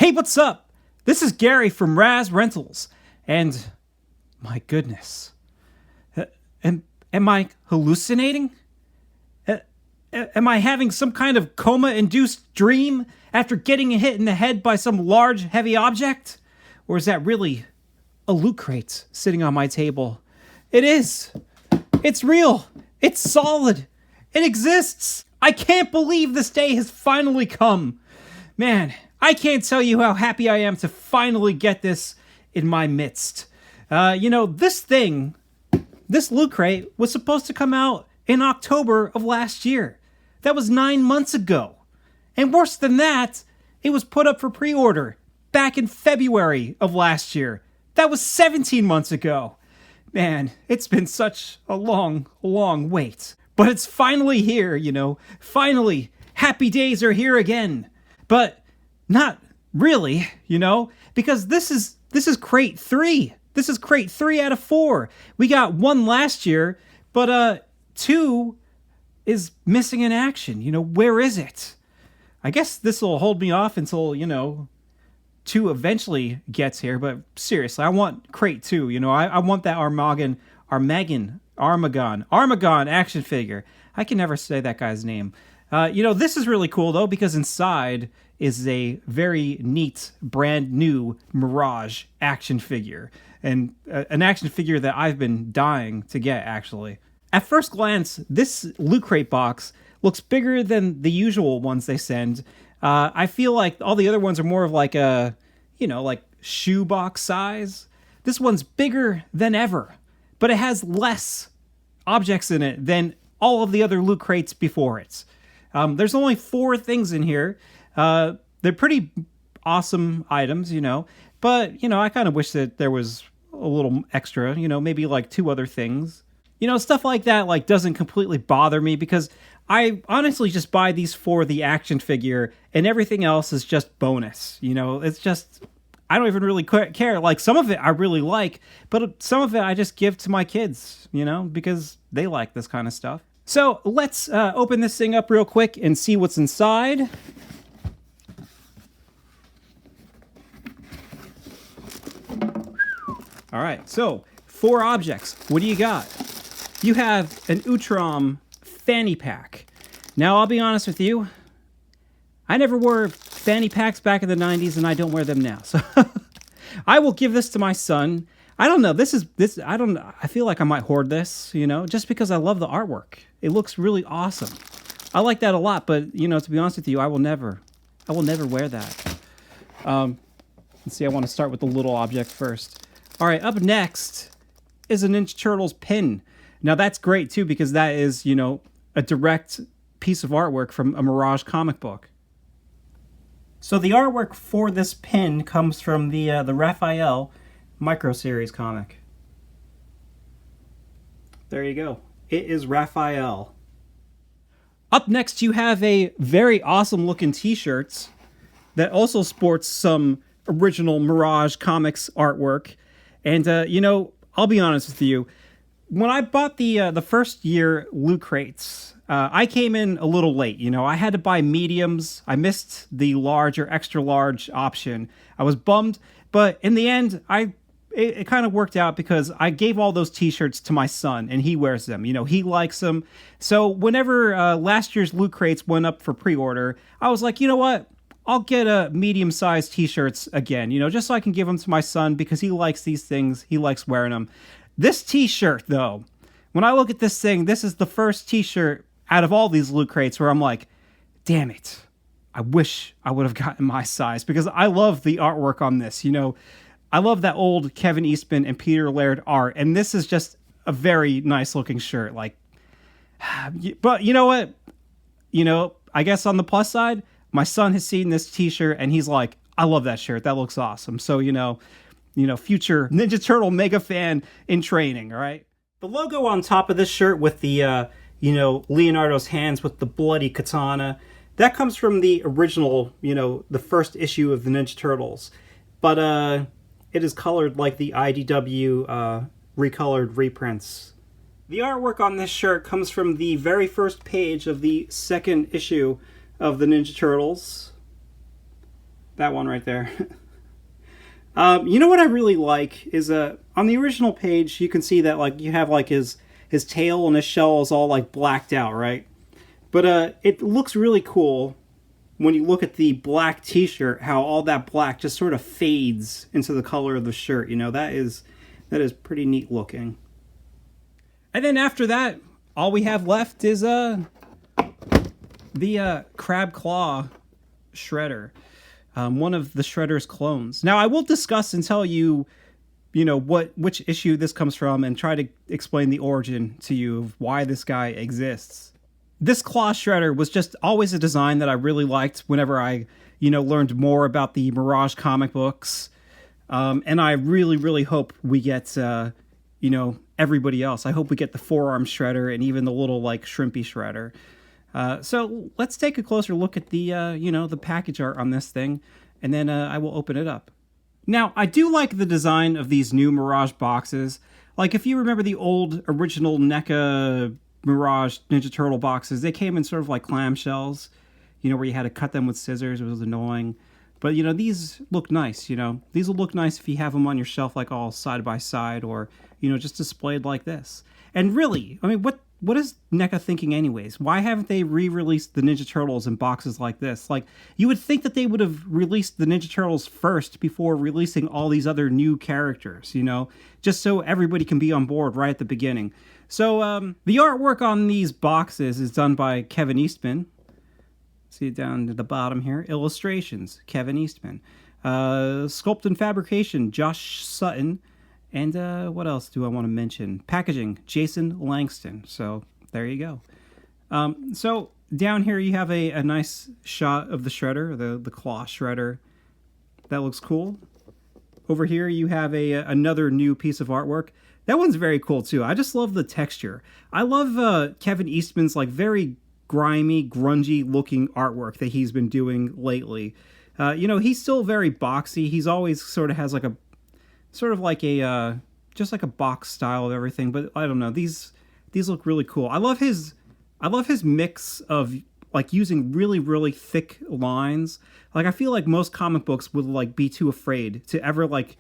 Hey, what's up? This is Gary from Raz Rentals, and my goodness, am I hallucinating? Am I having some kind of coma-induced dream after getting hit in the head by some large, heavy object? Or is that really a loot crate sitting on my table? It is. It's real. It's solid. It exists. I can't believe this day has finally come. Man, I can't tell you how happy I am to finally get this in my midst. This loot crate was supposed to come out in October of last year. That was 9 months ago. And worse than that, it was put up for pre-order back in February of last year. That was 17 months ago. Man, it's been such a long, long wait. But it's finally here, Finally, happy days are here again. But not really, because this is crate 3. This is crate 3 out of 4. We got 1 last year, but 2 is missing in action. Where is it? I guess this will hold me off until, 2 eventually gets here, but seriously, I want crate 2. I want that Armagon action figure. I can never say that guy's name. This is really cool, though, because inside is a very neat, brand new Mirage action figure. And an action figure that I've been dying to get, actually. At first glance, this Loot Crate box looks bigger than the usual ones they send. I feel like all the other ones are more of like a, like shoebox size. This one's bigger than ever, but it has less objects in it than all of the other Loot Crates before it. There's only 4 things in here. They're pretty awesome items, but, I kind of wish that there was a little extra, maybe like 2 other things. Stuff like that, doesn't completely bother me because I honestly just buy these for the action figure and everything else is just bonus. It's just, I don't even really care. Like, some of it I really like, but some of it I just give to my kids, because they like this kind of stuff. So let's open this thing up real quick and see what's inside. All right, so 4 objects. What do you got? You have an Utrom fanny pack. Now, I'll be honest with you. I never wore fanny packs back in the 90s, and I don't wear them now. So I will give this to my son. I don't know. I feel like I might hoard this, just because I love the artwork. It looks really awesome. I like that a lot, but, to be honest with you, I will never wear that. Let's see, I want to start with the little object first. All right, up next is a Ninja Turtles pin. Now, that's great, too, because that is, a direct piece of artwork from a Mirage comic book. So the artwork for this pin comes from the Raphael Micro Series comic. There you go. It is Raphael. Up next, you have a very awesome-looking t-shirt that also sports some original Mirage Comics artwork. And, I'll be honest with you. When I bought the first year Loot Crates, I came in a little late. I had to buy mediums. I missed the large or extra large option. I was bummed, but in the end, it kind of worked out because I gave all those t-shirts to my son, and he wears them. He likes them. So whenever last year's Loot Crates went up for pre-order, I was like, you know what? I'll get a medium-sized t-shirts again, just so I can give them to my son because he likes these things. He likes wearing them. This t-shirt, though, when I look at this thing, this is the first t-shirt out of all these Loot Crates where I'm like, damn it. I wish I would have gotten my size because I love the artwork on this. I love that old Kevin Eastman and Peter Laird art, and this is just a very nice-looking shirt. But you know what? I guess on the plus side, my son has seen this t-shirt, and he's like, I love that shirt. That looks awesome. So, future Ninja Turtle mega fan in training, all right? The logo on top of this shirt with the, Leonardo's hands with the bloody katana, that comes from the original, the first issue of the Ninja Turtles. But it is colored like the IDW recolored reprints. The artwork on this shirt comes from the very first page of the second issue of the Ninja Turtles. that one right there. You know what I really like is on the original page you can see that like you have like his tail and his shell is all like blacked out, right? But it looks really cool when you look at the black t-shirt, how all that black just sort of fades into the color of the shirt. You know, that is pretty neat looking. And then after that, all we have left is the Crab Claw Shredder. One of the Shredder's clones. Now, I will discuss and tell you, you know, which issue this comes from and try to explain the origin to you of why this guy exists. This Claw Shredder was just always a design that I really liked whenever I, you know, learned more about the Mirage comic books. And I really, really hope we get, you know, everybody else. I hope we get the Forearm Shredder and even the little, like, Shrimpy Shredder. So let's take a closer look at the, you know, the package art on this thing, and then I will open it up. Now, I do like the design of these new Mirage boxes. Like, if you remember the old original NECA Mirage Ninja Turtle boxes, they came in sort of like clamshells, you know, where you had to cut them with scissors. It was annoying. But, you know, these look nice, you know. These will look nice if you have them on your shelf, like, all side by side, or, you know, just displayed like this. And really, I mean, what is NECA thinking anyways? Why haven't they re-released the Ninja Turtles in boxes like this? Like, you would think that they would have released the Ninja Turtles first before releasing all these other new characters, you know, just so everybody can be on board right at the beginning. So, the artwork on these boxes is done by Kevin Eastman. See it down at the bottom here. Illustrations, Kevin Eastman. Sculpt and fabrication, Josh Sutton. And what else do I want to mention? Packaging, Jason Langston. So there you go. So down here you have a nice shot of the Shredder, the Claw Shredder. That looks cool. Over here you have another new piece of artwork. That one's very cool too. I just love the texture. I love Kevin Eastman's like very grimy, grungy looking artwork that he's been doing lately. You know, he's still very boxy. He's always sort of has like a sort of like a just like a box style of everything, but I don't know, these look really cool. I love his mix of like using really, really thick lines. Like, I feel like most comic books would like be too afraid to ever, like,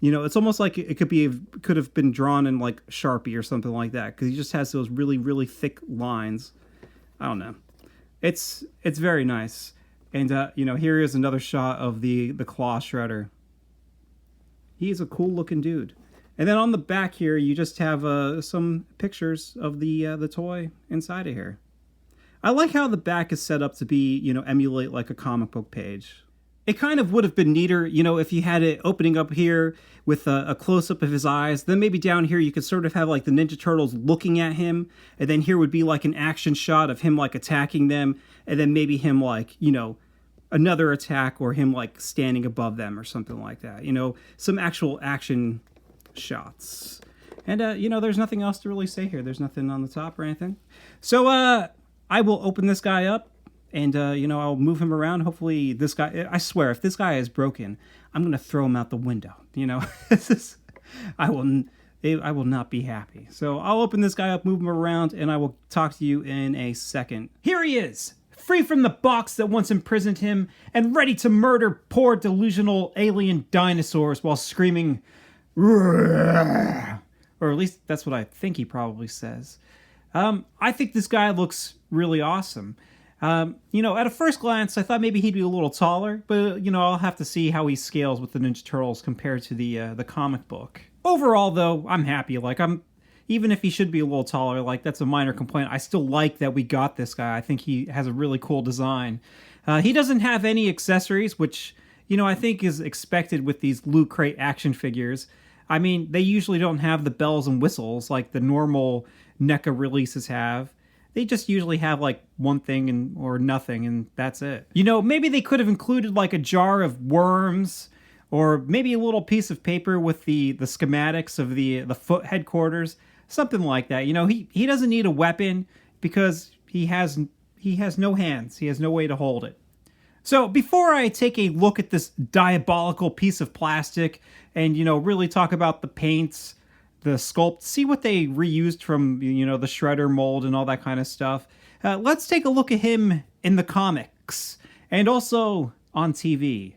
you know, it's almost like it could have been drawn in like Sharpie or something like that, because he just has those really, really thick lines. I don't know, it's very nice. And you know, here is another shot of the Claw Shredder. He's a cool looking dude. And then on the back here, you just have some pictures of the toy inside of here. I like how the back is set up to be, you know, emulate like a comic book page. It kind of would have been neater, you know, if you had it opening up here with a close-up of his eyes. Then maybe down here you could sort of have like the Ninja Turtles looking at him. And then here would be like an action shot of him like attacking them. And then maybe him like, you know, another attack, or him like standing above them or something like that. You know, some actual action shots. And, you know, there's nothing else to really say here. There's nothing on the top or anything. So, I will open this guy up and, you know, I'll move him around. Hopefully this guy, I swear, if this guy is broken, I'm going to throw him out the window. You know, I will not be happy. So I'll open this guy up, move him around, and I will talk to you in a second. Here he is, free from the box that once imprisoned him and ready to murder poor delusional alien dinosaurs while screaming, "Rrrr!" Or at least that's what I think he probably says. I think this guy looks really awesome. You know, at a first glance, I thought maybe he'd be a little taller, but, you know, I'll have to see how he scales with the Ninja Turtles compared to the comic book. Overall, though, I'm happy. Like, even if he should be a little taller, like, that's a minor complaint. I still like that we got this guy. I think he has a really cool design. He doesn't have any accessories, which, you know, I think is expected with these LootCrate action figures. I mean, they usually don't have the bells and whistles like the normal NECA releases have. They just usually have like one thing or nothing, and that's it. You know, maybe they could have included like a jar of worms, or maybe a little piece of paper with the schematics of the foot headquarters, something like that. You know, he doesn't need a weapon because he has no hands. He has no way to hold it. So before I take a look at this diabolical piece of plastic and, you know, really talk about the paints, the sculpt, see what they reused from, you know, the Shredder mold and all that kind of stuff, let's take a look at him in the comics. And also on TV.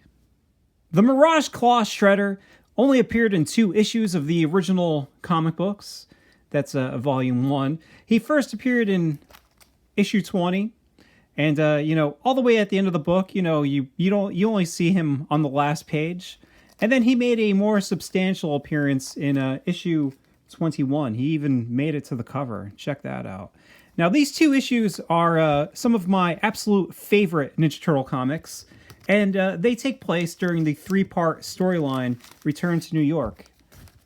The Mirage Claw Shredder only appeared in 2 issues of the original comic books. That's volume 1. He first appeared in issue 20, and all the way at the end of the book, you only see him on the last page, and then he made a more substantial appearance in issue 21. He even made it to the cover. Check that out. Now, these 2 issues are some of my absolute favorite Ninja Turtle comics. And they take place during the 3-part storyline, Return to New York.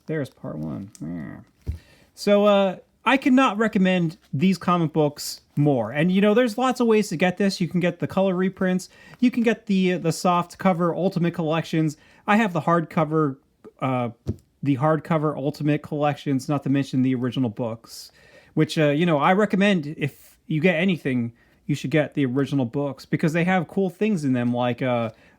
There's part 1. So I cannot recommend these comic books more. And, there's lots of ways to get this. You can get the color reprints. You can get the soft cover Ultimate Collections. I have the hardcover Ultimate Collections, not to mention the original books. Which, I recommend if you get anything, you should get the original books because they have cool things in them, like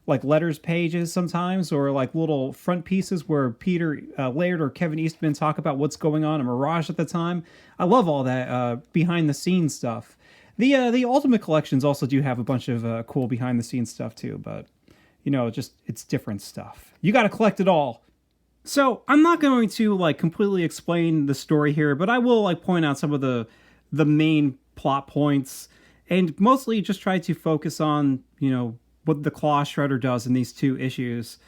letters pages sometimes, or like little front pieces where Peter Laird or Kevin Eastman talk about what's going on in Mirage at the time. I love all that behind the scenes stuff. The Ultimate Collections also do have a bunch of cool behind the scenes stuff too, but it's different stuff. You got to collect it all. So I'm not going to completely explain the story here, but I will point out some of the main plot points. And mostly just try to focus on, what the Claw Shredder does in these 2 issues.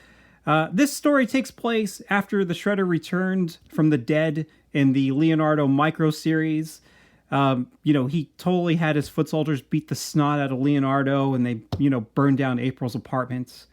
This story takes place after the Shredder returned from the dead in the Leonardo Micro series. He totally had his foot soldiers beat the snot out of Leonardo, and they, burned down April's apartment.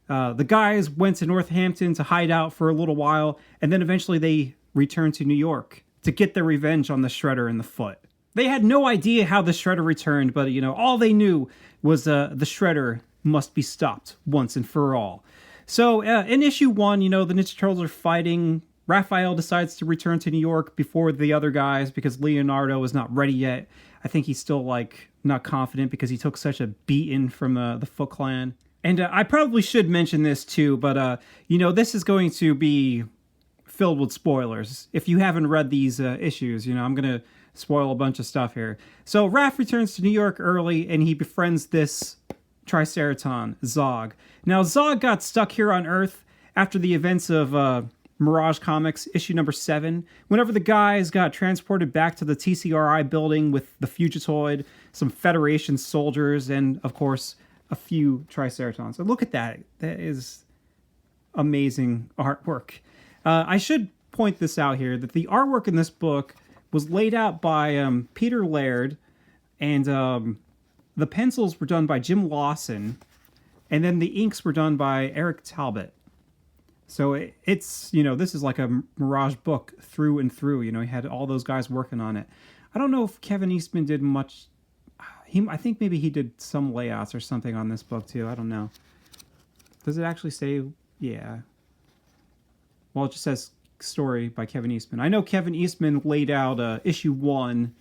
The guys went to Northampton to hide out for a little while, and then eventually they returned to New York to get their revenge on the Shredder and the Foot. They had no idea how the Shredder returned, but, all they knew was the Shredder must be stopped once and for all. So, in issue 1, the Ninja Turtles are fighting. Raphael decides to return to New York before the other guys because Leonardo is not ready yet. I think he's still, not confident because he took such a beating from the Foot Clan. And I probably should mention this, too, but, this is going to be filled with spoilers. If you haven't read these issues, I'm going to spoil a bunch of stuff here. So Raph returns to New York early, and he befriends this Triceraton Zog. Now, Zog got stuck here on Earth after the events of Mirage Comics, issue number 7, whenever the guys got transported back to the TCRI building with the Fugitoid, some Federation soldiers, and, of course, a few Triceratons. So look at that. That is amazing artwork. I should point this out here, that the artwork in this book was laid out by Peter Laird, and the pencils were done by Jim Lawson, and then the inks were done by Eric Talbot. So it's, this is like a Mirage book through and through. He had all those guys working on it. I don't know if Kevin Eastman did much. I think maybe he did some layouts or something on this book too. I don't know. Does it actually say? Yeah. Well, it just says story by Kevin Eastman. I know Kevin Eastman laid out issue 1,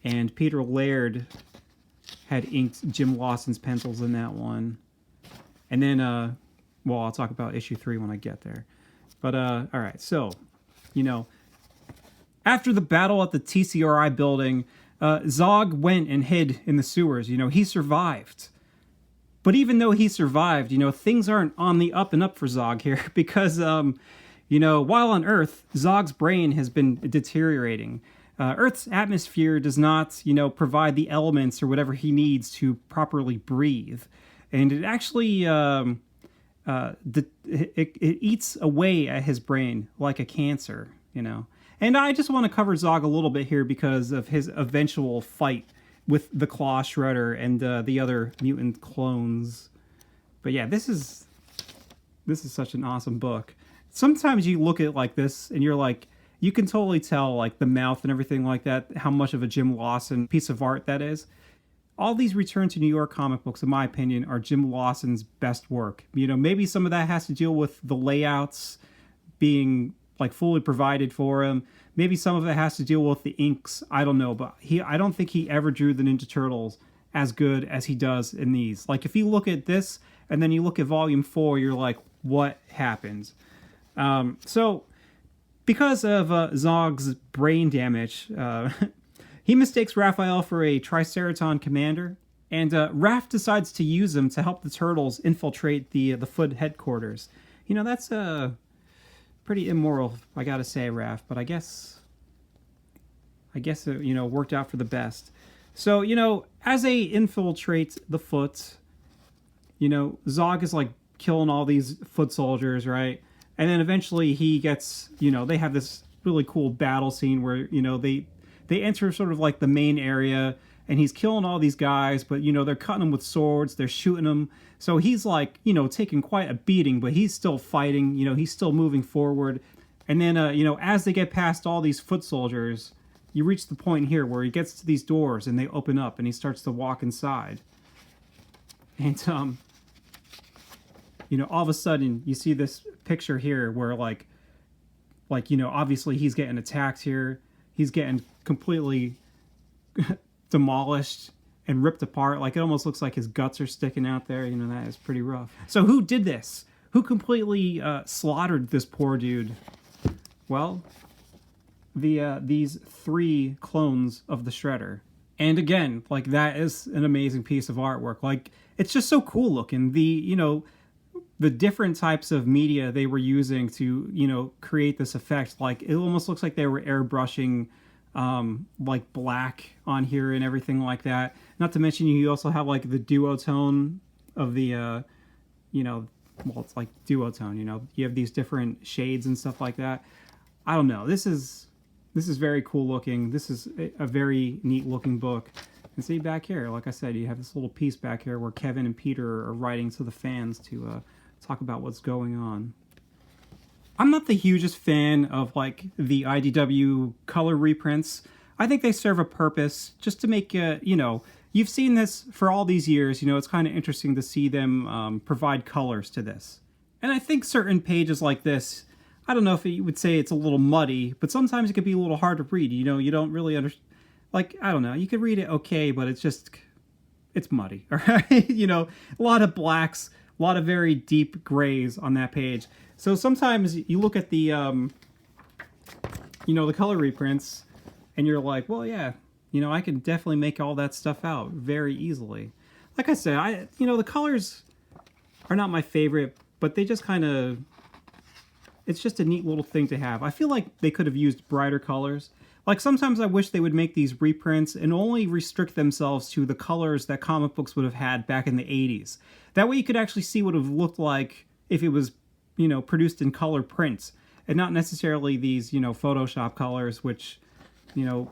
and Peter Laird had inked Jim Lawson's pencils in that one. And then, I'll talk about issue 3 when I get there. But, all right, so, after the battle at the TCRI building, Zog went and hid in the sewers. He survived. But even though he survived, things aren't on the up and up for Zog here because, while on Earth, Zog's brain has been deteriorating. Earth's atmosphere does not, provide the elements or whatever he needs to properly breathe. And it actually, it eats away at his brain like a cancer, And I just want to cover Zog a little bit here because of his eventual fight with the Claw Shredder and the other mutant clones. But yeah, this is such an awesome book. Sometimes you look at it like this and you're like, you can totally tell the mouth and everything like that, how much of a Jim Lawson piece of art that is. All these Return to New York comic books, in my opinion, are Jim Lawson's best work. Maybe some of that has to deal with the layouts being fully provided for him. Maybe some of it has to deal with the inks. I don't know, but I don't think he ever drew the Ninja Turtles as good as he does in these. If you look at this and then you look at volume 4, you're like, what happened? So because of Zog's brain damage, he mistakes Raphael for a Triceraton commander, And Raph decides to use them to help the turtles infiltrate the Foot headquarters. You know, that's pretty immoral, I gotta say, Raph, but I guess it, you know, worked out for the best. So, you know, as they infiltrate the Foot, you know, Zog is like killing all these Foot soldiers, right? And then eventually he gets, you know, they have this really cool battle scene where, you know, they enter sort of like the main area, and he's killing all these guys, but, you know, they're cutting them with swords, they're shooting them. So he's like, you know, taking quite a beating, but he's still fighting, you know, he's still moving forward. And then, you know, as they get past all these Foot soldiers, you reach the point here where he gets to these doors and they open up and he starts to walk inside. And, you know, all of a sudden you see this picture here where like, you know, obviously he's getting attacked here. He's getting completely demolished and ripped apart. Like, it almost looks like his guts are sticking out there. You know, that is pretty rough. So who did this? Who completely slaughtered this poor dude? Well, these 3 clones of the Shredder. And again, like, that is an amazing piece of artwork. Like, it's just so cool looking. You know, the different types of media they were using to, you know, create this effect. Like, it almost looks like they were airbrushing like black on here and everything like that. Not to mention you also have like the duotone of the, you know, well, it's like duotone, you know, you have these different shades and stuff like that. I don't know. This is very cool looking. This is a very neat looking book. And see back here, like I said, you have this little piece back here where Kevin and Peter are writing to the fans to talk about what's going on. I'm not the hugest fan of like the IDW color reprints. I think they serve a purpose just to make, you know, you've seen this for all these years. You know, it's kind of interesting to see them provide colors to this. And I think certain pages like this, I don't know if you would say it's a little muddy, but sometimes it could be a little hard to read. You know, you don't really understand. Like, I don't know, you could read it okay, but it's muddy, all right? You know, a lot of blacks, a lot of very deep grays on that page. So sometimes you look at the, you know, the color reprints, and you're like, well, yeah, you know, I can definitely make all that stuff out very easily. Like I said, you know, the colors are not my favorite, but they just kind of, it's just a neat little thing to have. I feel like they could have used brighter colors. Like, sometimes I wish they would make these reprints and only restrict themselves to the colors that comic books would have had back in the 80s. That way you could actually see what it would have looked like if it was, you know, produced in color prints, and not necessarily these, you know, Photoshop colors, which, you know,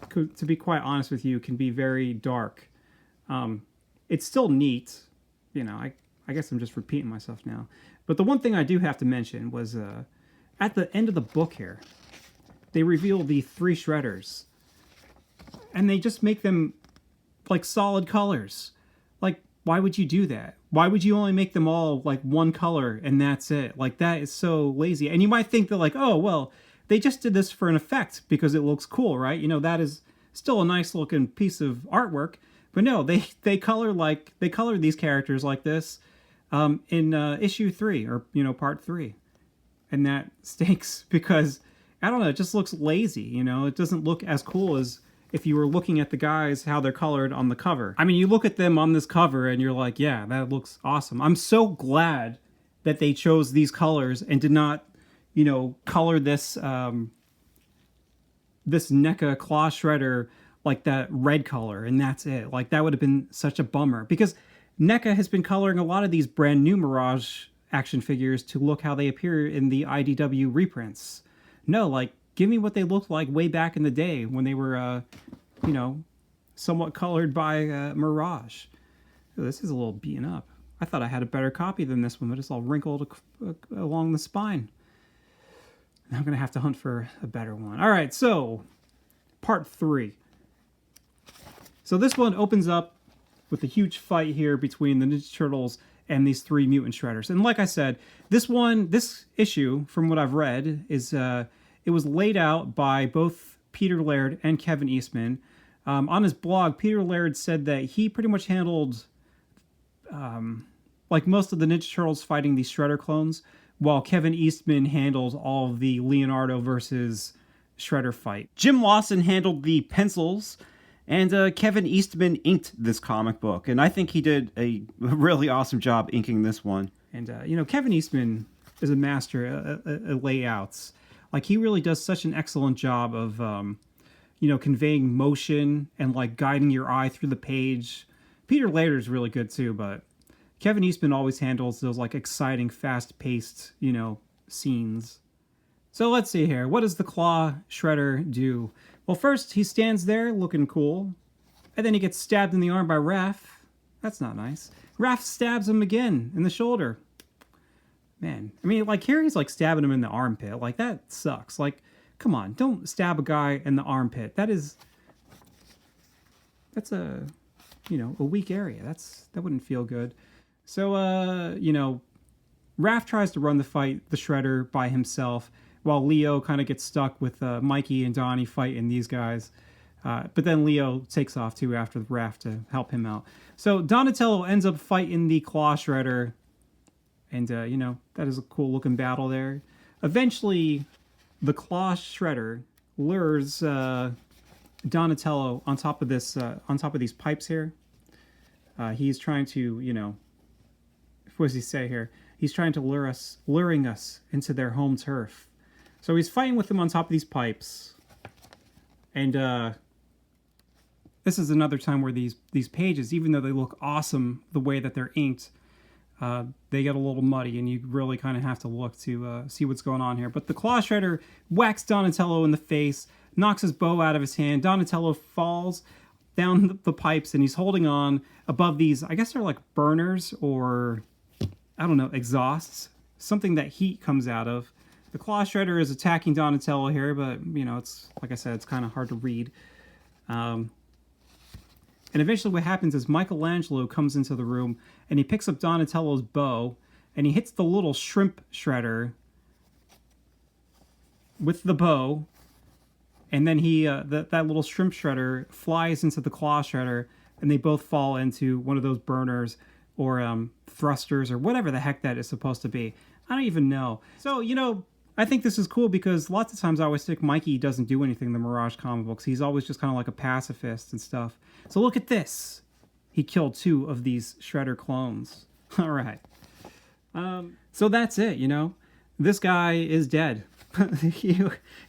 to be quite honest with you, can be very dark. It's still neat. You know, I guess I'm just repeating myself now. But the one thing I do have to mention was at the end of the book here, they reveal the 3 Shredders, and they just make them like solid colors. Like, why would you do that? Why would you only make them all like one color and that's it? Like, that is so lazy. And you might think that like, oh, well, they just did this for an effect because it looks cool, right? You know, that is still a nice looking piece of artwork. But no, they color these characters like this in issue 3, or, you know, part 3. And that stinks because, I don't know, it just looks lazy, you know? It doesn't look as cool as if you were looking at the guys, how they're colored on the cover. I mean, you look at them on this cover and you're like, yeah, that looks awesome. I'm so glad that they chose these colors and did not, you know, color this this NECA Claw Shredder like that red color, and that's it. Like, that would have been such a bummer, because NECA has been coloring a lot of these brand new Mirage action figures to look how they appear in the IDW reprints. No, like, give me what they looked like way back in the day when they were, you know, somewhat colored by Mirage. Ooh, this is a little beaten up. I thought I had a better copy than this one, but it's all wrinkled along the spine. I'm going to have to hunt for a better one. All right, so part 3. So this one opens up with a huge fight here between the Ninja Turtles and these 3 mutant shredders. And like I said, this issue, from what I've read, is it was laid out by both Peter Laird and Kevin Eastman. On his blog, Peter Laird said that he pretty much handled like most of the Ninja Turtles fighting these Shredder clones, while Kevin Eastman handled all of the Leonardo versus Shredder fight. Jim Lawson handled the pencils, And Kevin Eastman inked this comic book, and I think he did a really awesome job inking this one. And, Kevin Eastman is a master at layouts. Like, he really does such an excellent job of, conveying motion and, like, guiding your eye through the page. Peter Laird is really good, too, but Kevin Eastman always handles those, like, exciting, fast-paced, scenes. So let's see here. What does the Claw Shredder do? Well, first, he stands there looking cool, and then he gets stabbed in the arm by Raph. That's not nice. Raph stabs him again in the shoulder. Man, I mean, like, here he's, like, stabbing him in the armpit. Like, that sucks. Like, come on, don't stab a guy in the armpit. That's a weak area. That wouldn't feel good. So, Raph tries to run the Shredder by himself, while Leo kind of gets stuck with Mikey and Donnie fighting these guys. But then Leo takes off, too, after Raph to help him out. So Donatello ends up fighting the Claw Shredder. And, that is a cool-looking battle there. Eventually, the Claw Shredder lures Donatello on top of these pipes here. He's trying to, what does he say here? He's trying to luring us into their home turf. So he's fighting with them on top of these pipes. And this is another time where these pages, even though they look awesome the way that they're inked, they get a little muddy, and you really kind of have to look to see what's going on here. But the Claw Shredder whacks Donatello in the face, knocks his bow out of his hand. Donatello falls down the pipes, and he's holding on above these, I guess they're like burners or, I don't know, exhausts. Something that heat comes out of. The Claw Shredder is attacking Donatello here, but, it's, like I said, it's kind of hard to read. And eventually what happens is Michelangelo comes into the room, and he picks up Donatello's bow, and he hits the little shrimp shredder with the bow, and then that little shrimp shredder flies into the Claw Shredder, and they both fall into one of those burners or thrusters or whatever the heck that is supposed to be. I don't even know. So, I think this is cool because lots of times I always think Mikey doesn't do anything in the Mirage comic books. He's always just kind of like a pacifist and stuff. So look at this. He killed 2 of these Shredder clones. All right. So that's it, This guy is dead. He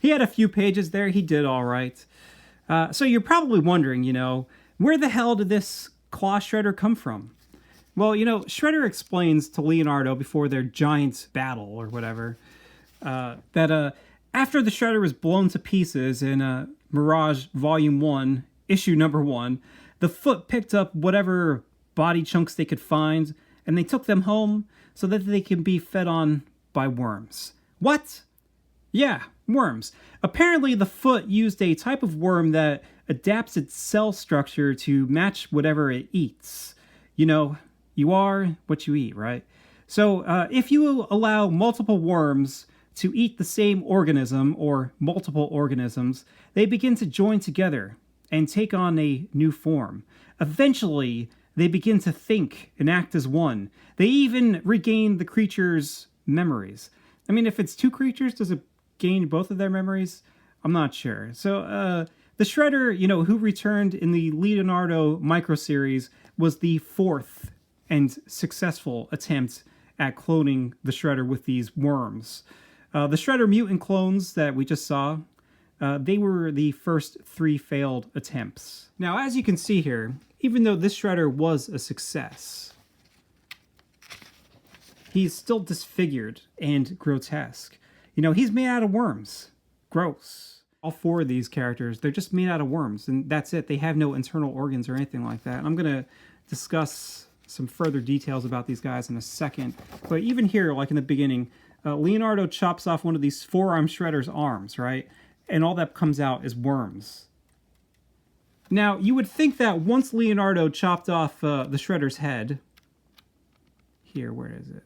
had a few pages there. He did all right. So you're probably wondering, where the hell did this Claw Shredder come from? Well, Shredder explains to Leonardo before their giant battle or whatever, that after the Shredder was blown to pieces in Mirage Volume 1, Issue Number 1, the Foot picked up whatever body chunks they could find, and they took them home so that they can be fed on by worms. What? Yeah, worms. Apparently, the Foot used a type of worm that adapts its cell structure to match whatever it eats. You are what you eat, right? So if you allow multiple worms to eat the same organism or multiple organisms, they begin to join together and take on a new form. Eventually, they begin to think and act as one. They even regain the creature's memories. I mean, if it's 2 creatures, does it gain both of their memories? I'm not sure. So the Shredder, who returned in the Leonardo micro-series, was the 4th and successful attempt at cloning the Shredder with these worms. The Shredder mutant clones that we just saw, they were the first 3 failed attempts. Now, as you can see here, even though this Shredder was a success, he's still disfigured and grotesque. He's made out of worms. Gross. All 4 of these characters, they're just made out of worms, and that's it. They have no internal organs or anything like that. I'm going to discuss some further details about these guys in a second. But even here, like in the beginning, Leonardo chops off one of these forearm Shredder's arms, right? And all that comes out is worms. Now, you would think that once Leonardo chopped off the Shredder's head... Here, where is it?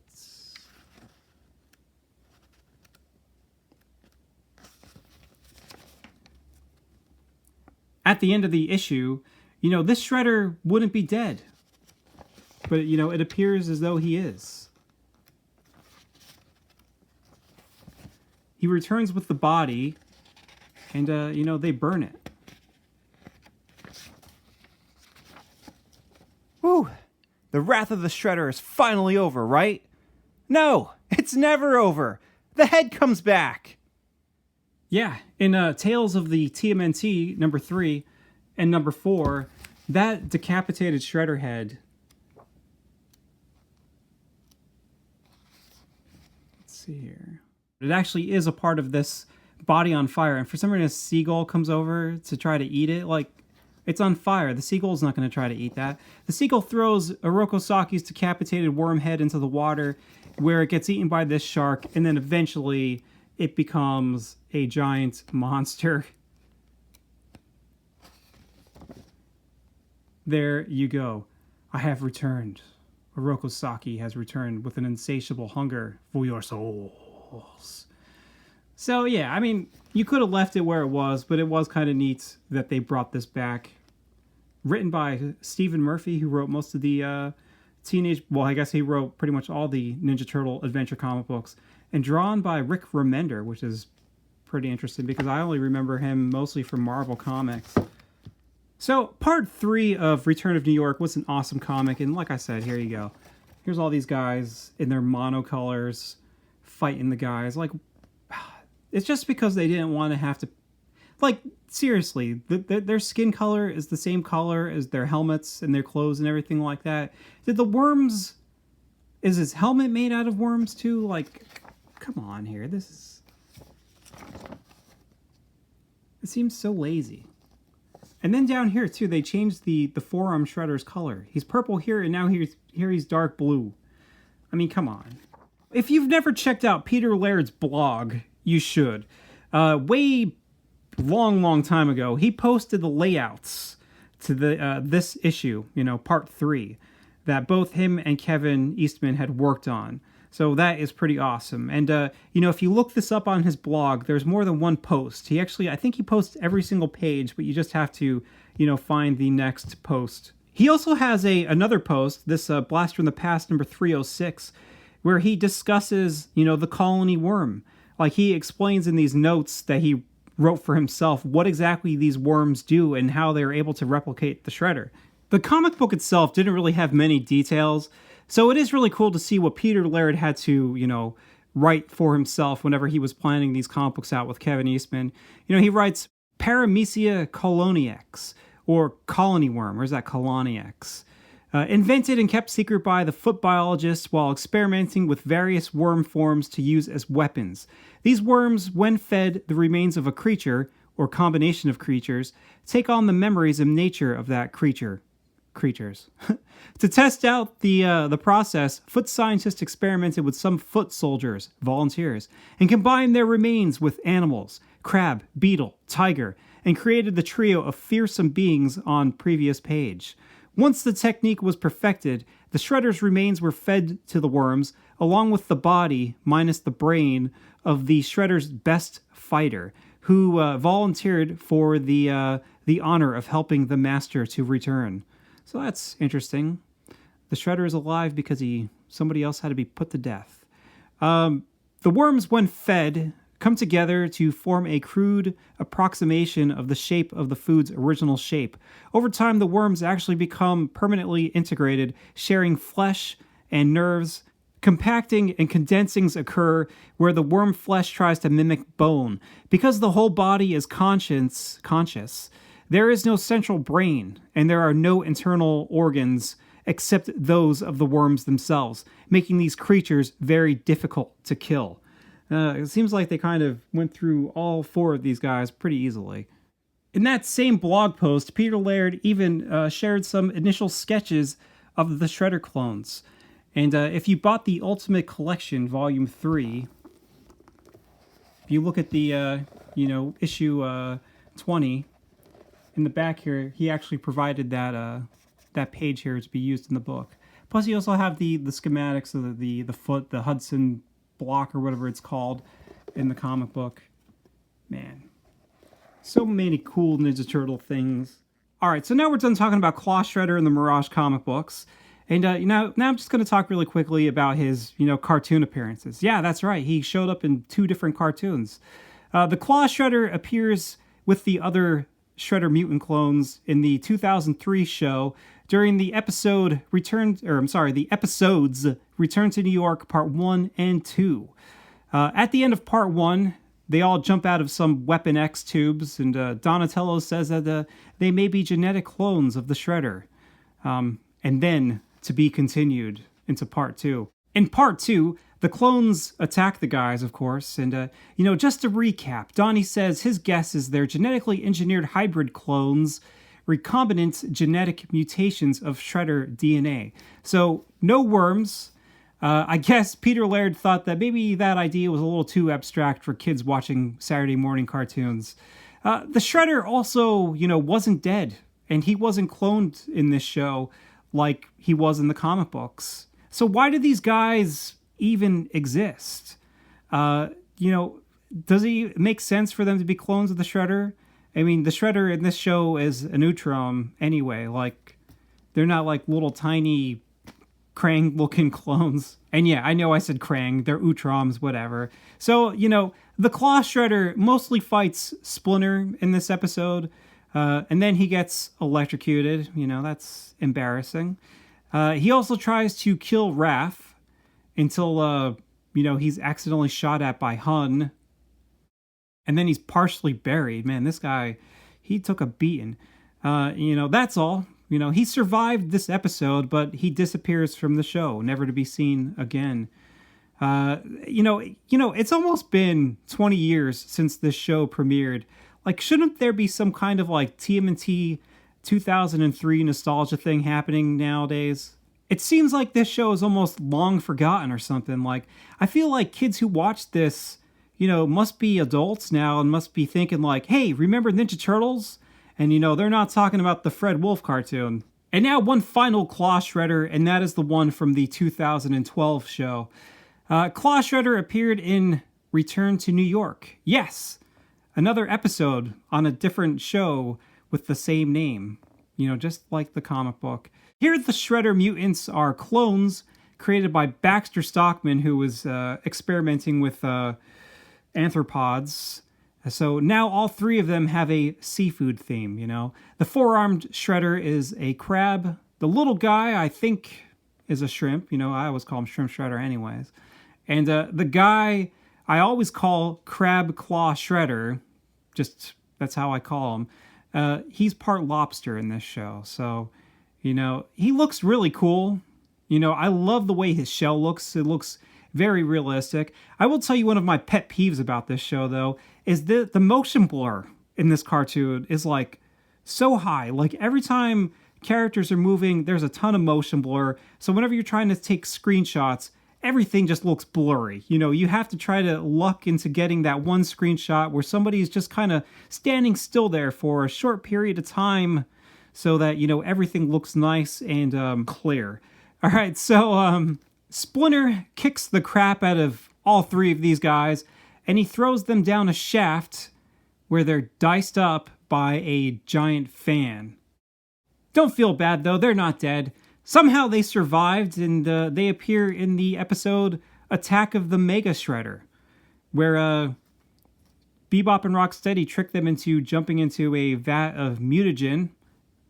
At the end of the issue, this Shredder wouldn't be dead. But, it appears as though he is. He returns with the body, and, they burn it. the wrath of the Shredder is finally over, right? No, it's never over. The head comes back. Yeah, in Tales of the TMNT, number 3 and number 4, that decapitated Shredder head. Let's see here. It actually is a part of this body on fire, and for some reason a seagull comes over to try to eat it. Like, it's on fire. The seagull's not going to try to eat that. The seagull throws Orokosaki's decapitated worm head into the water, where it gets eaten by this shark, and then eventually it becomes a giant monster. There you go. I have returned. Orokosaki has returned with an insatiable hunger for your souls. So yeah, I mean, you could have left it where it was, but it was kind of neat that they brought this back. Written by Stephen Murphy, who wrote most of the I guess he wrote pretty much all the Ninja Turtle adventure comic books. And drawn by Rick Remender, which is pretty interesting because I only remember him mostly from Marvel Comics. So, part 3 of Return of New York was an awesome comic, and like I said, here you go. Here's all these guys in their monocolors fighting the guys. Like, it's just because they didn't want to have to... Like, seriously, their skin color is the same color as their helmets and their clothes and everything like that. Did the worms... Is his helmet made out of worms, too? Like... Come on here, this is... It seems so lazy. And then down here, too, they changed the forearm Shredder's color. He's purple here, and now he's dark blue. I mean, come on. If you've never checked out Peter Laird's blog, you should. Way long time ago, he posted the layouts to this issue, part 3, that both him and Kevin Eastman had worked on. So that is pretty awesome. And, if you look this up on his blog, there's more than one post. I think he posts every single page, but you just have to, find the next post. He also has another post, this Blast from the Past number 306, where he discusses, the colony worm. Like, he explains in these notes that he wrote for himself what exactly these worms do and how they're able to replicate the Shredder. The comic book itself didn't really have many details, so it is really cool to see what Peter Laird had to, write for himself whenever he was planning these comic books out with Kevin Eastman. He writes Paramecia coloniax, or colony worm, or is that coloniax? Invented and kept secret by the foot biologists while experimenting with various worm forms to use as weapons. These worms, when fed the remains of a creature, or combination of creatures, take on the memories and nature of that creatures. To test out the process, foot scientists experimented with some foot soldiers, volunteers, and combined their remains with animals, crab, beetle, tiger, and created the trio of fearsome beings on previous page. Once the technique was perfected, the Shredder's remains were fed to the worms, along with the body, minus the brain, of the Shredder's best fighter, who volunteered for the honor of helping the master to return. So that's interesting. The Shredder is alive because somebody else had to be put to death. The worms, when fed, come together to form a crude approximation of the shape of the food's original shape. Over time, the worms actually become permanently integrated, sharing flesh and nerves. Compacting and condensings occur where the worm flesh tries to mimic bone. Because the whole body is conscious, there is no central brain, and there are no internal organs except those of the worms themselves, making these creatures very difficult to kill. It seems like they kind of went through all 4 of these guys pretty easily. In that same blog post, Peter Laird even shared some initial sketches of the Shredder clones. And if you bought the Ultimate Collection, Volume 3, if you look at the, issue 20, in the back here, he actually provided that page here to be used in the book. Plus, you also have the schematics of the foot, the Hudson block, or whatever it's called, in the comic book. Man, so many cool Ninja Turtle things. All right, so now we're done talking about Claw Shredder and the Mirage comic books. And now I'm just going to talk really quickly about his, cartoon appearances. Yeah, that's right. He showed up in 2 different cartoons. The Claw Shredder appears with the other Shredder mutant clones in the 2003 show during the episodes Return to New York Part 1 and 2. At the end of Part 1, they all jump out of some Weapon X tubes, and Donatello says that they may be genetic clones of the Shredder. And then, to be continued into Part 2. In Part 2, the clones attack the guys, of course, and, just to recap, Donnie says his guess is they're genetically engineered hybrid clones, recombinant genetic mutations of Shredder DNA. So, no worms. I guess Peter Laird thought that maybe that idea was a little too abstract for kids watching Saturday morning cartoons. The Shredder also, wasn't dead, and he wasn't cloned in this show like he was in the comic books. So why do these guys even exist? Does it make sense for them to be clones of the Shredder? I mean, the Shredder in this show is an Utrom anyway. Like, they're not like little tiny Krang-looking clones. And yeah, I know I said Krang. They're Utroms, whatever. So, the Claw Shredder mostly fights Splinter in this episode. And then he gets electrocuted. That's embarrassing. He also tries to kill Raph until, he's accidentally shot at by Hun. And then he's partially buried. Man, this guy, he took a beating. That's all. He survived this episode, but he disappears from the show, never to be seen again. It's almost been 20 years since this show premiered. Like, shouldn't there be some kind of, like, TMNT 2003 nostalgia thing happening nowadays? It seems like this show is almost long forgotten or something. Like, I feel like kids who watch this, must be adults now and must be thinking like, hey, remember Ninja Turtles? And, they're not talking about the Fred Wolf cartoon. And now one final Claw Shredder, and that is the one from the 2012 show. Claw Shredder appeared in Return to New York. Yes, another episode on a different show with the same name. Just like the comic book. Here, the Shredder mutants are clones created by Baxter Stockman, who was experimenting with arthropods. So now all three of them have a seafood theme, The four-armed Shredder is a crab. The little guy, I think, is a shrimp. I always call him Shrimp Shredder anyways. And the guy I always call Crab Claw Shredder. Just, that's how I call him. He's part lobster in this show. So, he looks really cool. I love the way his shell looks. It looks very realistic. I will tell you one of my pet peeves about this show, though, is the motion blur in this cartoon is, like, so high. Like, every time characters are moving, there's a ton of motion blur. So whenever you're trying to take screenshots, everything just looks blurry. You have to try to luck into getting that one screenshot where somebody is just kind of standing still there for a short period of time so that, everything looks nice and clear. All right, so Splinter kicks the crap out of all three of these guys, and he throws them down a shaft where they're diced up by a giant fan. Don't feel bad, though. They're not dead. Somehow they survived, and they appear in the episode Attack of the Mega Shredder, where Bebop and Rocksteady tricked them into jumping into a vat of mutagen,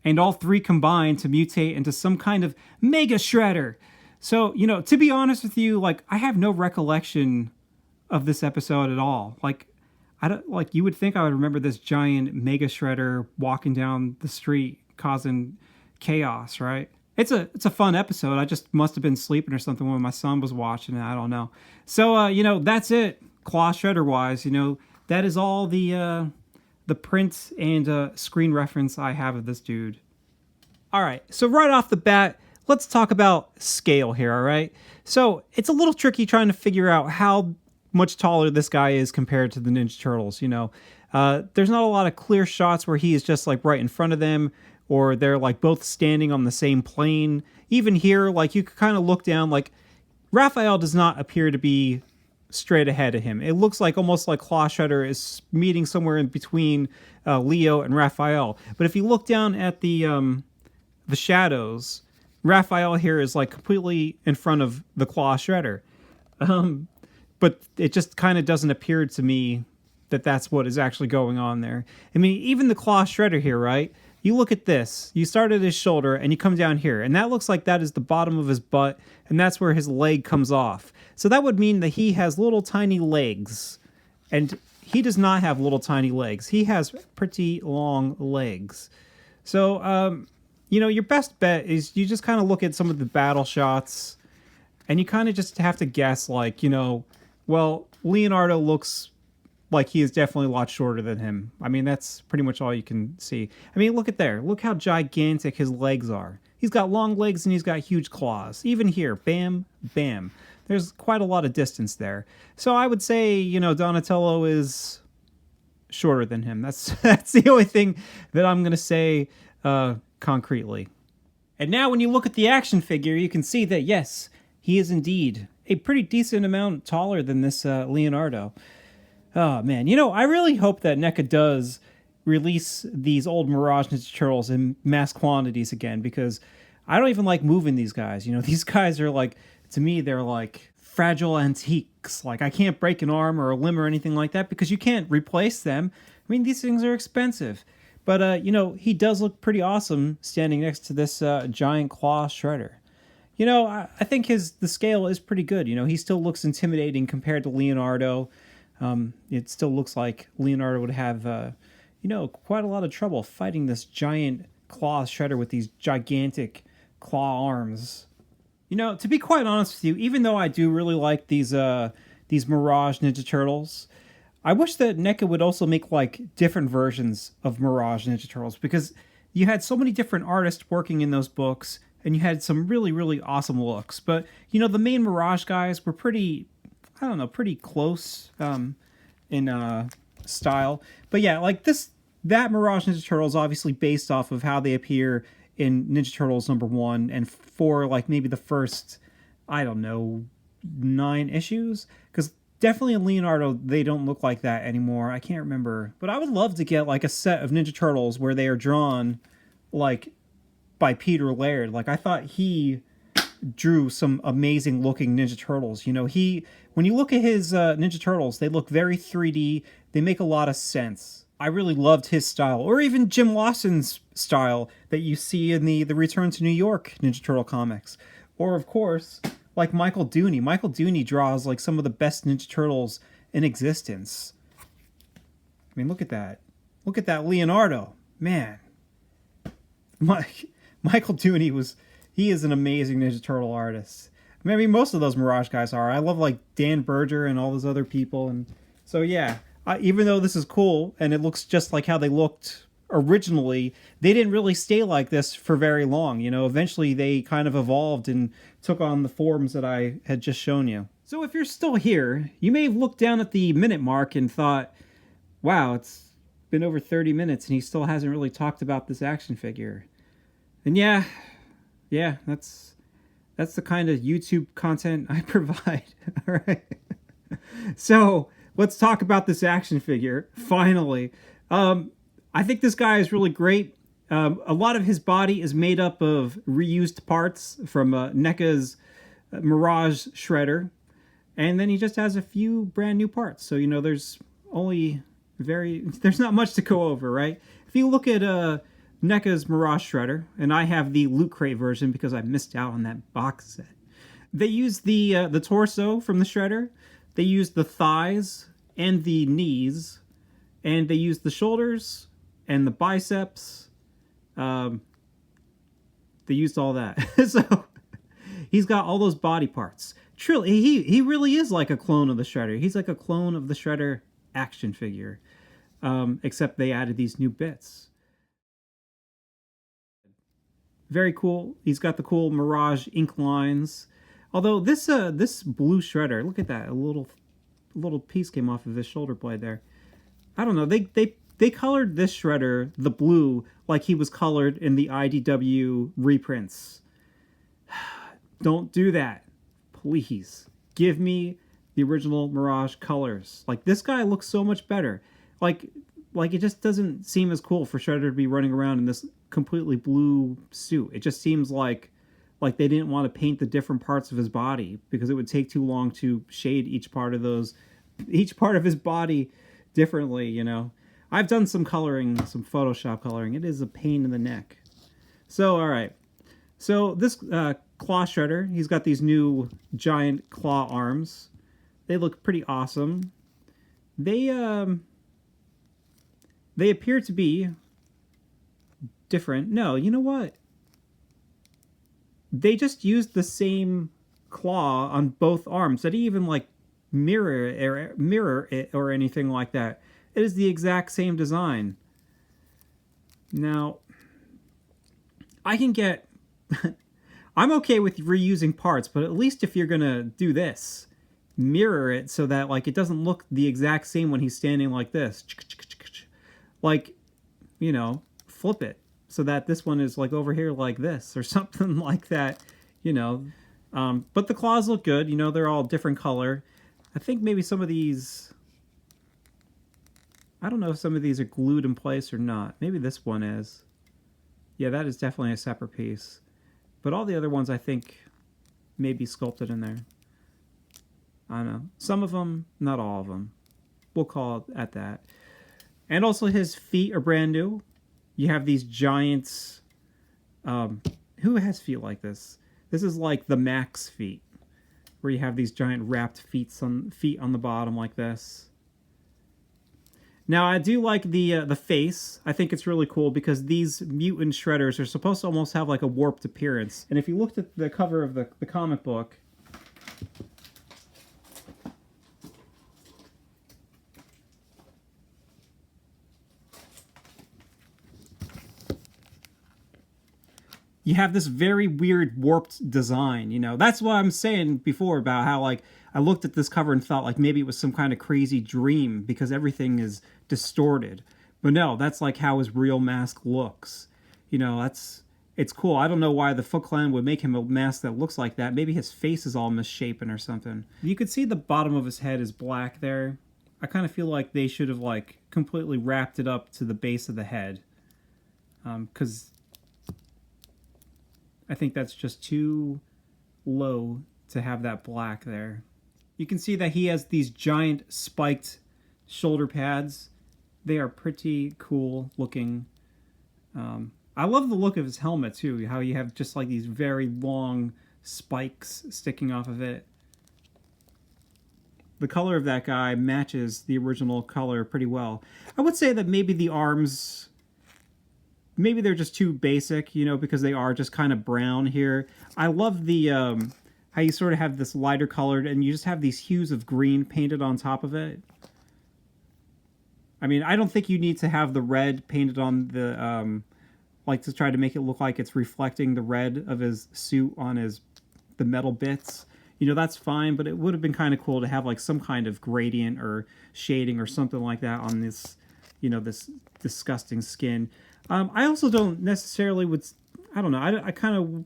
and all three combine to mutate into some kind of Mega Shredder. So, to be honest with you, like, I have no recollection of this episode at all. Like, you would think I would remember this giant Mega Shredder walking down the street causing chaos, right? It's a fun episode. I just must have been sleeping or something when my son was watching it. I don't know. So, that's it. Claw Shredder wise, that is all the print and screen reference I have of this dude. All right. So right off the bat, let's talk about scale here. All right. So it's a little tricky trying to figure out how much taller this guy is compared to the Ninja Turtles. There's not a lot of clear shots where he is just like right in front of them, or they're like both standing on the same plane. Even here, like you could kind of look down, like Raphael does not appear to be straight ahead of him. It looks like almost like Claw Shredder is meeting somewhere in between Leo and Raphael. But if you look down at the shadows, Raphael here is like completely in front of the Claw Shredder. But it just kind of doesn't appear to me that that's what is actually going on there. I mean, even the Claw Shredder here, right? you look at this. You start at his shoulder and you come down here, and that looks like that is the bottom of his butt, and that's where his leg comes off. So that would mean that he has little tiny legs, and he does not have little tiny legs. He has pretty long legs. So, your best bet is you just kind of look at some of the battle shots, and you kind of just have to guess, like, well, Leonardo looks like he is definitely a lot shorter than him. I mean, that's pretty much all you can see. I mean, look at there. Look how gigantic his legs are. He's got long legs and he's got huge claws. Even here, bam, bam. There's quite a lot of distance there. So I would say, Donatello is shorter than him. That's the only thing that I'm going to say concretely. And now when you look at the action figure, you can see that, yes, he is indeed a pretty decent amount taller than this Leonardo. Oh, man. I really hope that NECA does release these old Mirage Ninja Turtles in mass quantities again, because I don't even like moving these guys. These guys are like, to me, they're like fragile antiques. Like, I can't break an arm or a limb or anything like that because you can't replace them. I mean, these things are expensive. But, he does look pretty awesome standing next to this giant claw shredder. I think the scale is pretty good. He still looks intimidating compared to Leonardo. It still looks like Leonardo would have, quite a lot of trouble fighting this giant claw shredder with these gigantic claw arms. To be quite honest with you, even though I do really like these Mirage Ninja Turtles, I wish that NECA would also make like different versions of Mirage Ninja Turtles, because you had so many different artists working in those books, and you had some really, really awesome looks. But, the main Mirage guys were pretty close in style. But yeah, like that Mirage Ninja Turtle is obviously based off of how they appear in Ninja Turtles #1 and for like maybe the first, 9 issues. Because definitely in Leonardo, they don't look like that anymore. I can't remember. But I would love to get like a set of Ninja Turtles where they are drawn like by Peter Laird. Like, I thought he drew some amazing looking Ninja Turtles. When you look at his Ninja Turtles, they look very 3D. They make a lot of sense. I really loved his style, or even Jim Lawson's style that you see in the Return to New York Ninja Turtle comics. Or, of course, like Michael Dooney. Michael Dooney draws like some of the best Ninja Turtles in existence. I mean, look at that. Look at that Leonardo. Man. Michael Dooney he is an amazing Ninja Turtle artist. Maybe most of those Mirage guys are. I love like Dan Berger and all those other people. And so, yeah, even though this is cool and it looks just like how they looked originally, they didn't really stay like this for very long. Eventually they kind of evolved and took on the forms that I had just shown you. So if you're still here, you may have looked down at the minute mark and thought, wow, it's been over 30 minutes and he still hasn't really talked about this action figure. And yeah, that's the kind of YouTube content I provide. All right. So let's talk about this action figure. Finally, I think this guy is really great. A lot of his body is made up of reused parts from NECA's Mirage Shredder, and then he just has a few brand new parts. So there's not much to go over, right? If you look at NECA's Mirage Shredder, and I have the LootCrate version because I missed out on that box set. They use the torso from the Shredder, they use the thighs and the knees, and they use the shoulders and the biceps. They used all that. So he's got all those body parts. Truly, he really is like a clone of the Shredder. He's like a clone of the Shredder action figure, except they added these new bits. Very cool. He's got the cool Mirage ink lines. Although this blue Shredder, look at that, a little piece came off of his shoulder blade there. I don't know. They colored this Shredder the blue like he was colored in the IDW reprints. Don't do that, please. Give me the original Mirage colors. Like, this guy looks so much better. Like it just doesn't seem as cool for Shredder to be running around in this completely blue suit. It just seems like they didn't want to paint the different parts of his body because it would take too long to shade each part of his body differently, I've done some coloring, some Photoshop coloring. It is a pain in the neck. So, all right. So this claw shredder, he's got these new giant claw arms. They look pretty awesome. They appear to be different. No, you know what? They just used the same claw on both arms. They didn't even like mirror it or anything like that. It is the exact same design. Now, I can get... I'm okay with reusing parts, but at least if you're gonna do this, mirror it so that like it doesn't look the exact same when he's standing like this. Like, you know, flip it so that this one is like over here like this or something like that, you know. But the claws look good, you know, they're all different color. I think maybe some of these, I don't know if some of these are glued in place or not. Maybe this one is. Yeah, that is definitely a separate piece. But all the other ones I think may be sculpted in there. I don't know. Some of them, not all of them. We'll call it at that. And also his feet are brand new. You have these giants. Who has feet like this? This is like the Max feet, where you have these giant wrapped feet on the bottom like this. Now I do like the face. I think it's really cool because these mutant shredders are supposed to almost have like a warped appearance. And if you looked at the cover of the comic book, you have this very weird warped design, you know. That's what I'm saying before about how like I looked at this cover and thought like maybe it was some kind of crazy dream because everything is distorted. But no, that's like how his real mask looks. You know, it's cool. I don't know why the Foot Clan would make him a mask that looks like that. Maybe his face is all misshapen or something. You could see the bottom of his head is black there. I kind of feel like they should have like completely wrapped it up to the base of the head. Because I think that's just too low to have that black there. You can see that he has these giant spiked shoulder pads. They are pretty cool looking. I love the look of his helmet too, how you have just like these very long spikes sticking off of it. The color of that guy matches the original color pretty well. I would say that maybe the arms, maybe they're just too basic, you know, because they are just kind of brown here. I love the how you sort of have this lighter colored and you just have these hues of green painted on top of it. I mean, I don't think you need to have the red painted on the, like to try to make it look like it's reflecting the red of his suit on the metal bits. You know, that's fine, but it would have been kind of cool to have like some kind of gradient or shading or something like that on this, you know, this disgusting skin. I also don't necessarily I don't know, I kind of,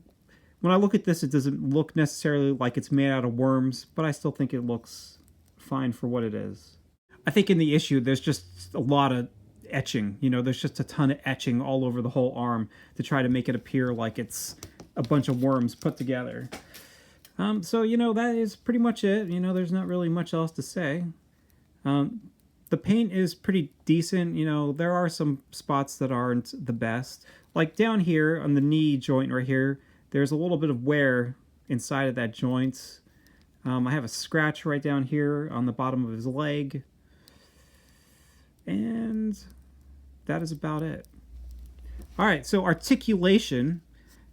when I look at this, it doesn't look necessarily like it's made out of worms, but I still think it looks fine for what it is. I think in the issue, there's just a lot of etching, you know, there's just a ton of etching all over the whole arm to try to make it appear like it's a bunch of worms put together. So, you know, that is pretty much it. You know, there's not really much else to say. The paint is pretty decent. You know, there are some spots that aren't the best. Like down here on the knee joint right here, there's a little bit of wear inside of that joint. I have a scratch right down here on the bottom of his leg. And that is about it. All right, so articulation.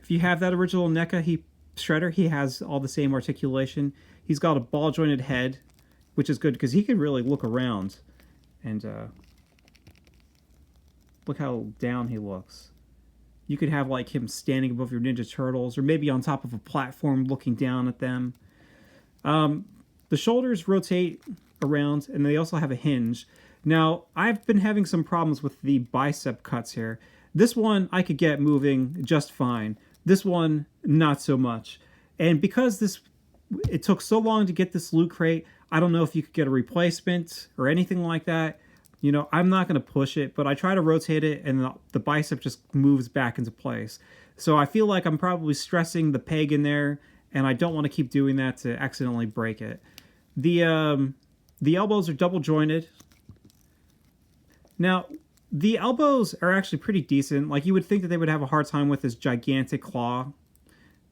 If you have that original NECA shredder, he has all the same articulation. He's got a ball jointed head, which is good because he can really look around and look how down he looks. You could have like him standing above your Ninja Turtles or maybe on top of a platform looking down at them. The shoulders rotate around and they also have a hinge. Now, I've been having some problems with the bicep cuts here. This one I could get moving just fine. This one, not so much. And because it took so long to get this LootCrate, I don't know if you could get a replacement or anything like that. You know, I'm not going to push it, but I try to rotate it and the bicep just moves back into place. So I feel like I'm probably stressing the peg in there, and I don't want to keep doing that to accidentally break it. The elbows are double jointed. Now, the elbows are actually pretty decent. Like, you would think that they would have a hard time with this gigantic claw.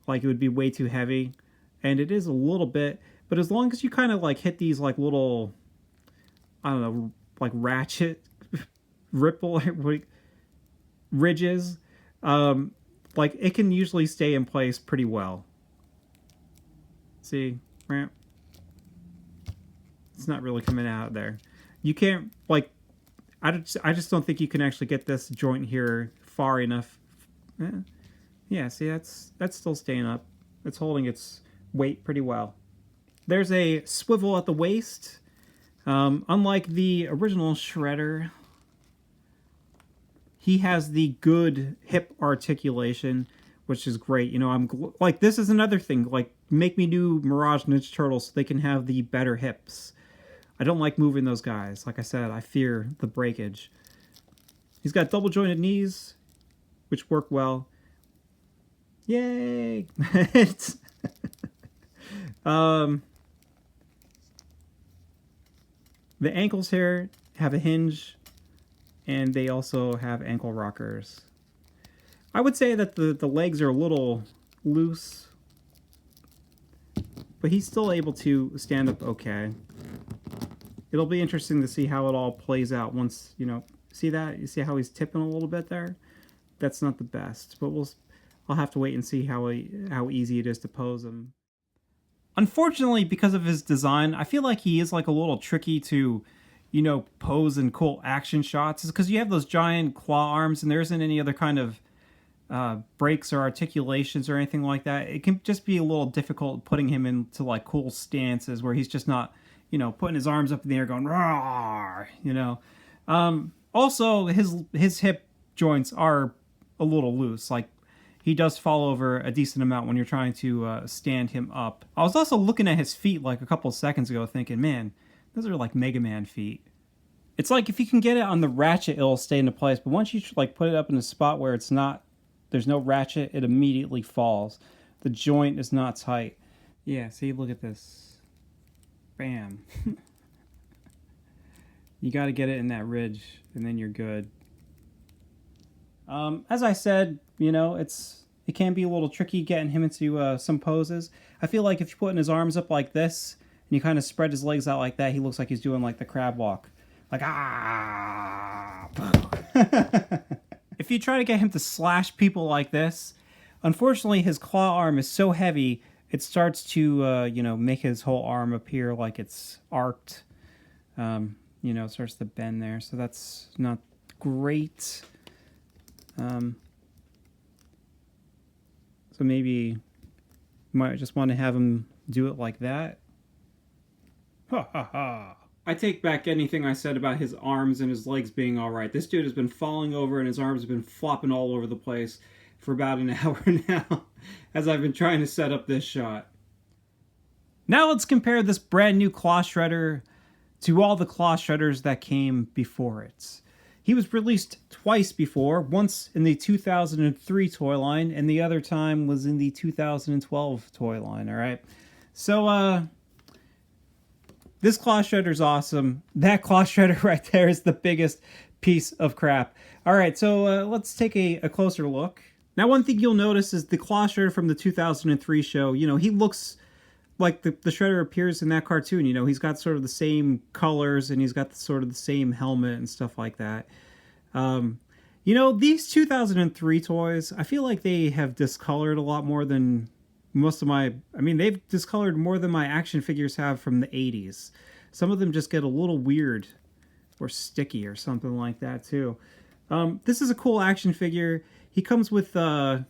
Like, it would be way too heavy. And it is a little bit. But as long as you kind of, like, hit these, like, little, I don't know, like, ratchet, ripple, ridges, like, it can usually stay in place pretty well. See? It's not really coming out there. You can't, like, I just don't think you can actually get this joint here far enough. Yeah, see, that's still staying up. It's holding its weight pretty well. There's a swivel at the waist. Unlike the original Shredder, he has the good hip articulation, which is great. You know, like, this is another thing. Like, make me new Mirage Ninja Turtles so they can have the better hips. I don't like moving those guys. Like I said, I fear the breakage. He's got double jointed knees, which work well. Yay! The ankles here have a hinge, and they also have ankle rockers. I would say that the legs are a little loose, but he's still able to stand up okay. It'll be interesting to see how it all plays out once, you know, see that? You see how he's tipping a little bit there? That's not the best, but I'll have to wait and see how easy it is to pose him. Unfortunately, because of his design, I feel like he is like a little tricky to, you know, pose in cool action shots. It's because you have those giant claw arms and there isn't any other kind of breaks or articulations or anything like that. It can just be a little difficult putting him into like cool stances where he's just not, you know, putting his arms up in the air going, "Rawr," you know. Also, his hip joints are a little loose. Like, he does fall over a decent amount when you're trying to stand him up. I was also looking at his feet like a couple of seconds ago thinking, man, those are like Mega Man feet. It's like if you can get it on the ratchet, it'll stay into place. But once you like put it up in a spot where it's not, there's no ratchet, it immediately falls. The joint is not tight. Yeah, see, look at this. Bam. You got to get it in that ridge, and then you're good. As I said, you know, it can be a little tricky getting him into some poses. I feel like if you're putting his arms up like this, and you kind of spread his legs out like that, he looks like he's doing like the crab walk. Like, ah! If you try to get him to slash people like this, unfortunately his claw arm is so heavy, it starts to, you know, make his whole arm appear like it's arced. You know, it starts to bend there, so that's not great. So maybe you might just want to have him do it like that. Ha ha ha. I take back anything I said about his arms and his legs being alright. This dude has been falling over and his arms have been flopping all over the place for about an hour now as I've been trying to set up this shot. Now let's compare this brand new Claw Shredder to all the Claw Shredders that came before it. He was released twice before, once in the 2003 toy line, and the other time was in the 2012 toy line, alright? So, this Claw Shredder's awesome. That Claw Shredder right there is the biggest piece of crap. Alright, so let's take a closer look. Now, one thing you'll notice is the Claw Shredder from the 2003 show, you know, he looks like the Shredder appears in that cartoon. You know, he's got sort of the same colors and he's got sort of the same helmet and stuff like that. You know, these 2003 toys, I feel like they have discolored a lot more than most of my... I mean, they've discolored more than my action figures have from the 80s. Some of them just get a little weird or sticky or something like that, too. This is a cool action figure. He comes with, you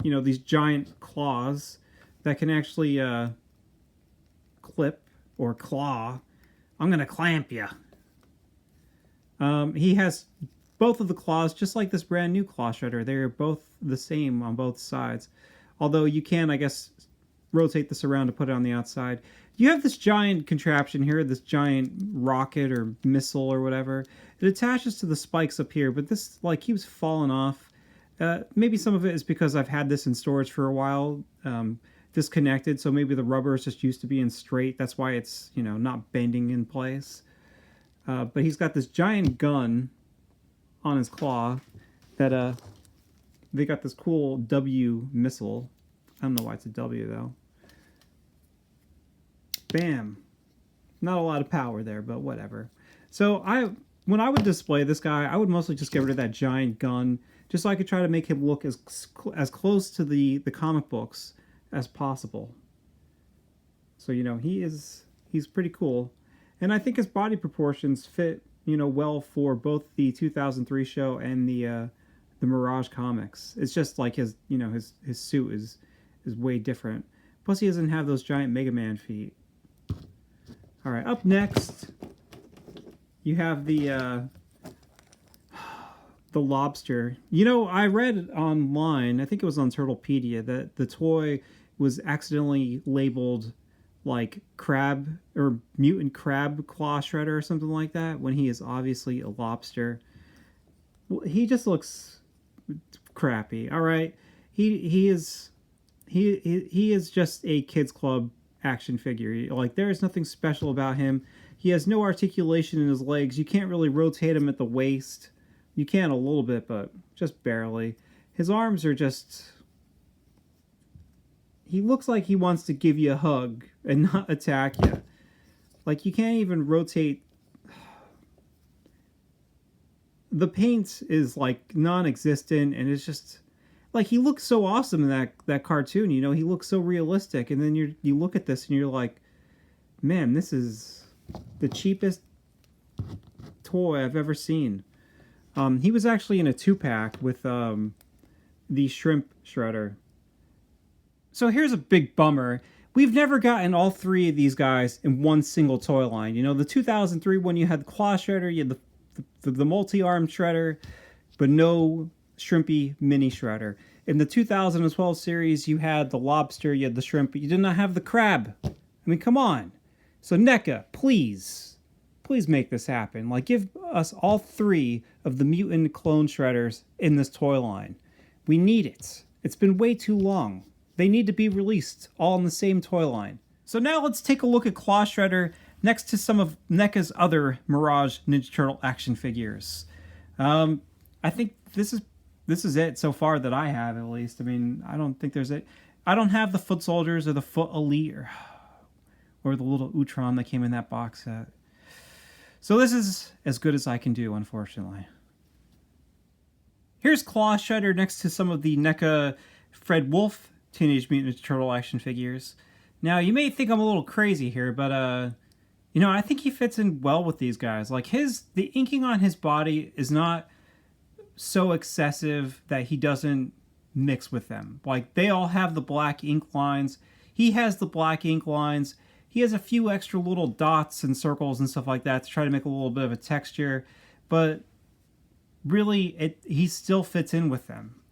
know, these giant claws that can actually clip or claw. I'm going to clamp you. He has both of the claws, just like this brand new Claw Shredder. They're both the same on both sides. Although you can, I guess, rotate this around to put it on the outside. You have this giant contraption here, this giant rocket or missile or whatever. It attaches to the spikes up here, but this like keeps falling off. Maybe some of it is because I've had this in storage for a while, disconnected, so maybe the rubber is just used to being straight. That's why it's, you know, not bending in place. But he's got this giant gun on his claw that they got this cool W missile. I don't know why it's a W though. Bam. Not a lot of power there, but whatever. So when I would display this guy, I would mostly just get rid of that giant gun, just so I could try to make him look as close to the comic books as possible. So, you know, he's pretty cool. And I think his body proportions fit, you know, well for both the 2003 show and the Mirage comics. It's just like his, you know, his suit is way different. Plus he doesn't have those giant Mega Man feet. All right, up next, you have the lobster. You know, I read online, I think it was on Turtlepedia, that the toy was accidentally labeled like crab or mutant crab claw shredder or something like that, when he is obviously a lobster. Well, he just looks crappy. All right, he is just a kids club action figure. Like, there is nothing special about him. He has no articulation in his legs. You can't really rotate him at the waist. You can a little bit, but just barely. His arms are just... He looks like he wants to give you a hug and not attack you. Like, you can't even rotate. The paint is like non-existent, and it's just like, he looks so awesome in that cartoon. You know, he looks so realistic, and then you look at this and you're like, man, this is the cheapest toy I've ever seen. He was actually in a 2-pack with the shrimp shredder. So here's a big bummer. We've never gotten all three of these guys in one single toy line. You know, the 2003 one, you had the claw shredder, you had the multi-arm shredder, but no shrimpy mini shredder. In the 2012 series, you had the lobster, you had the shrimp, but you did not have the crab. I mean, come on. So NECA, please make this happen. Like, give us all three of the mutant clone shredders in this toy line. We need it. It's been way too long. They need to be released all in the same toy line. So now let's take a look at Claw Shredder next to some of NECA's other Mirage Ninja Turtle action figures. I think this is it so far that I have, at least. I mean, I don't think there's it. I don't have the Foot Soldiers or the Foot Elite or the little Utron that came in that box set. So this is as good as I can do, unfortunately. Here's Claw Shredder next to some of the NECA Fred Wolf Teenage Mutant Ninja Turtle action figures. Now, you may think I'm a little crazy here, but you know, I think he fits in well with these guys. Like, the inking on his body is not so excessive that he doesn't mix with them. Like, they all have the black ink lines. He has the black ink lines. He has a few extra little dots and circles and stuff like that to try to make a little bit of a texture, but really, he still fits in with them.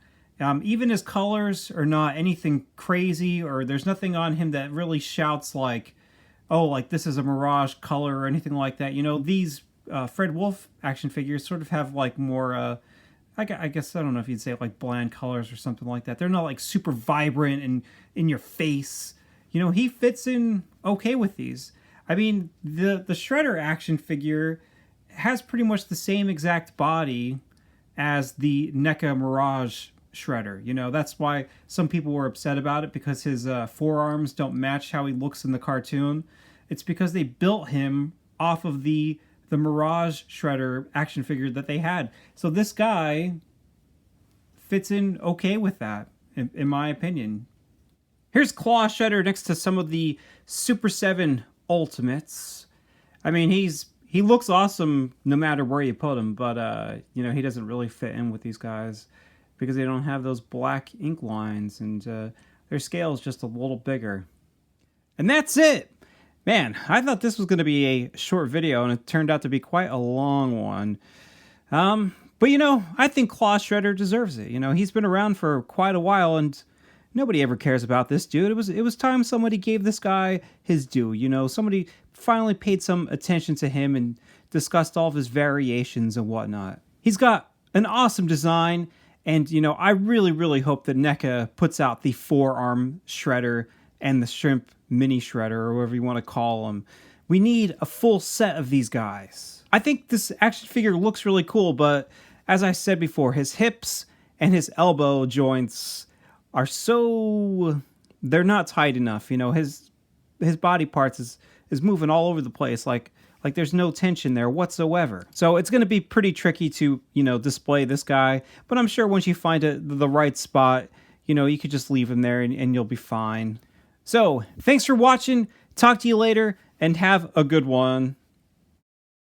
Even his colors are not anything crazy, or there's nothing on him that really shouts like, oh, like this is a Mirage color or anything like that. You know, these Fred Wolf action figures sort of have like more, I guess, I don't know if you'd say like bland colors or something like that. They're not like super vibrant and in your face. You know, he fits in okay with these. I mean, the Shredder action figure has pretty much the same exact body as the NECA Mirage Shredder. You know, that's why some people were upset about it, because his forearms don't match how he looks in the cartoon. It's because they built him off of the Mirage Shredder action figure that they had. So this guy fits in okay with that, in my opinion. Here's Claw Shredder next to some of the Super 7 Ultimates. I mean, he looks awesome no matter where you put him, but you know, he doesn't really fit in with these guys because they don't have those black ink lines, and their scale is just a little bigger. And that's it! Man, I thought this was going to be a short video, and it turned out to be quite a long one. But you know, I think Claw Shredder deserves it. You know, he's been around for quite a while, and nobody ever cares about this dude. It was time somebody gave this guy his due. You know, somebody finally paid some attention to him and discussed all of his variations and whatnot. He's got an awesome design, and you know, I really, really hope that NECA puts out the forearm shredder and the shrimp mini shredder, or whatever you want to call them. We need a full set of these guys. I think this action figure looks really cool, but as I said before, his hips and his elbow joints are so... they're not tight enough. You know, his body parts is moving all over the place, like there's no tension there whatsoever. So it's going to be pretty tricky to, you know, display this guy, but I'm sure once you find the right spot, you know, you could just leave him there and you'll be fine. So thanks for watching. Talk to you later and have a good one.